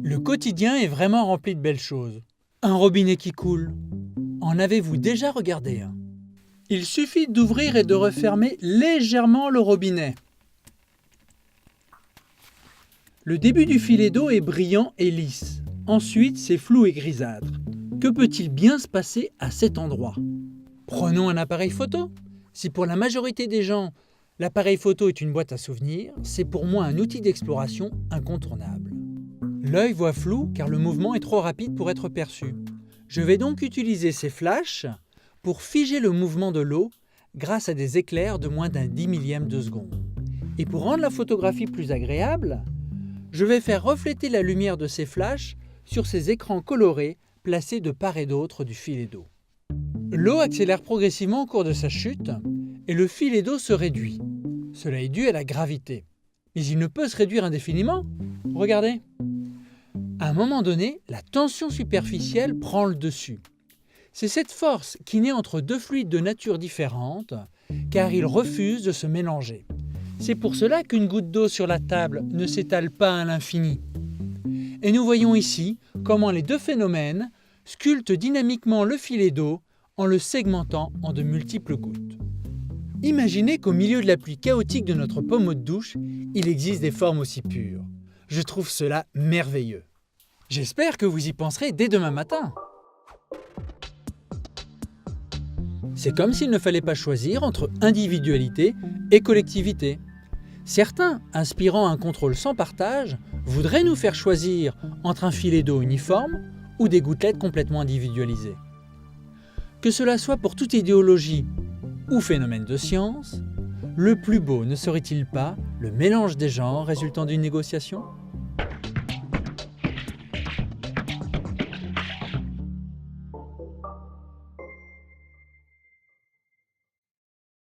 Le quotidien est vraiment rempli de belles choses. Un robinet qui coule. En avez-vous déjà regardé un? Il suffit d'ouvrir et de refermer légèrement le robinet. Le début du filet d'eau est brillant et lisse. Ensuite, c'est flou et grisâtre. Que peut-il bien se passer à cet endroit? Prenons un appareil photo. Si pour la majorité des gens, l'appareil photo est une boîte à souvenirs, c'est pour moi un outil d'exploration incontournable. L'œil voit flou car le mouvement est trop rapide pour être perçu. Je vais donc utiliser ces flashs pour figer le mouvement de l'eau grâce à des éclairs de moins d'un 10 millième de seconde. Et pour rendre la photographie plus agréable, je vais faire refléter la lumière de ces flashs sur ces écrans colorés placés de part et d'autre du filet d'eau. L'eau accélère progressivement au cours de sa chute et le filet d'eau se réduit. Cela est dû à la gravité. Mais il ne peut se réduire indéfiniment. Regardez. À un moment donné, la tension superficielle prend le dessus. C'est cette force qui naît entre deux fluides de nature différente, car ils refusent de se mélanger. C'est pour cela qu'une goutte d'eau sur la table ne s'étale pas à l'infini. Et nous voyons ici comment les deux phénomènes sculptent dynamiquement le filet d'eau en le segmentant en de multiples gouttes. Imaginez qu'au milieu de la pluie chaotique de notre pommeau de douche, il existe des formes aussi pures. Je trouve cela merveilleux. J'espère que vous y penserez dès demain matin. C'est comme s'il ne fallait pas choisir entre individualité et collectivité. Certains, aspirant à un contrôle sans partage, voudraient nous faire choisir entre un filet d'eau uniforme ou des gouttelettes complètement individualisées. Que cela soit pour toute idéologie ou phénomène de science, le plus beau ne serait-il pas le mélange des genres résultant d'une négociation ?